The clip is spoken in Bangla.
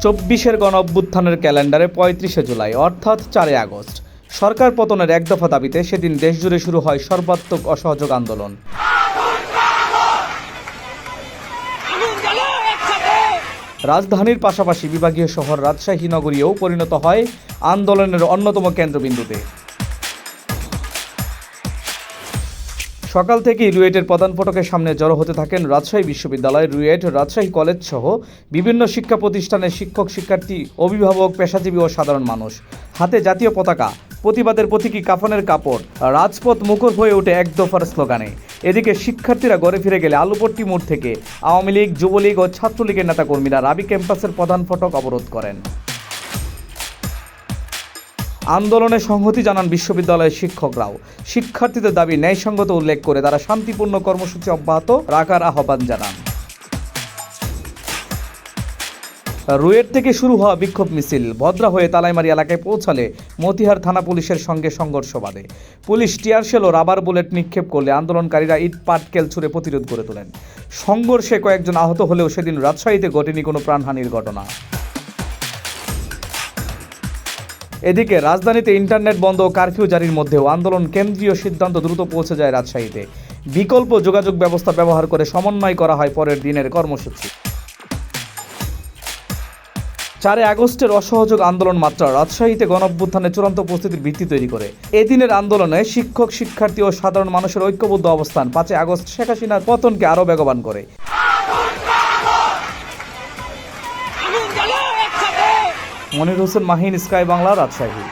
24-এর গণ অভ্যুত্থানের ক্যালেন্ডারে 35শে জুলাই অর্থাৎ 4 আগস্ট সরকার পতনের এক দফা দাবিতে সেদিন দেশজুড়ে শুরু হয় সর্বাত্মক অসহযোগ আন্দোলন। রাজধানীর পাশাপাশি বিভাগীয় শহর রাজশাহী নগরীও পরিণত হয় আন্দোলনের অন্যতম কেন্দ্রবিন্দুতে। সকাল থেকেই রুয়েটের প্রধান ফটকের সামনে জড়ো হতে থাকেন রাজশাহী বিশ্ববিদ্যালয়, রুয়েট, রাজশাহী কলেজ সহ বিভিন্ন শিক্ষা প্রতিষ্ঠানের শিক্ষক, শিক্ষার্থী, অভিভাবক, পেশাজীবী ও সাধারণ মানুষ। হাতে জাতীয় পতাকা, প্রতিবাদের প্রতীকী কাফনের কাপড়, রাজপথ মুখর হয়ে ওঠে এক দফার স্লোগানে। এদিকে শিক্ষার্থীরা ঘরে ফিরে গেলে আলুপট্টি মোড় থেকে আওয়ামী লীগ, যুবলীগ ও ছাত্রলীগের নেতাকর্মীরা রাবি ক্যাম্পাসের প্রধান ফটক অবরোধ করেন। আন্দোলনে সংহতি জানান বিশ্ববিদ্যালয়ের শিক্ষকরাও। শিক্ষার্থীদের দাবি ন্যায়সঙ্গত উল্লেখ করে তারা শান্তিপূর্ণ কর্মসূচি অব্যাহত রাখার আহ্বান জানান। রুয়েট থেকে শুরু হওয়া বিক্ষোভ মিছিল ভদ্রা হয়ে তালাইমারি এলাকায় পৌঁছালে মতিহার থানা পুলিশের সঙ্গে সংঘর্ষ বাধে। পুলিশ টিয়ারশেল ও রাবার বুলেট নিক্ষেপ করলে আন্দোলনকারীরা ইট পাটকেল ছুড়ে প্রতিরোধ গড়ে তোলেন। সংঘর্ষে কয়েকজন আহত হলেও সেদিন রাজশাহীতে ঘটেনি কোনো প্রাণহানির ঘটনা। এদিকে রাজধানীতে ইন্টারনেট বন্ধ ও কারফিউ জারির মধ্যেও আন্দোলন কেন্দ্রীয় সিদ্ধান্ত দ্রুত পৌঁছে যায় রাজশাহীতে। বিকল্প যোগাযোগ ব্যবস্থা ব্যবহার করে সমন্বয় করা হয় পরের দিনের কর্মসূচি। 4 আগস্টের অসহযোগ আন্দোলন মাত্রা রাজশাহীতে গণঅভ্যুত্থানের চূড়ান্ত পরিস্থিতির ভিত্তি তৈরি করে। এদিনের আন্দোলনে শিক্ষক, শিক্ষার্থী ও সাধারণ মানুষের ঐক্যবদ্ধ অবস্থান 5 আগস্ট শেখ হাসিনার পতনকে আরও বেগবান করে। মনির হোসেন মাহিন, স্কাই বাংলা, রাজশাহী।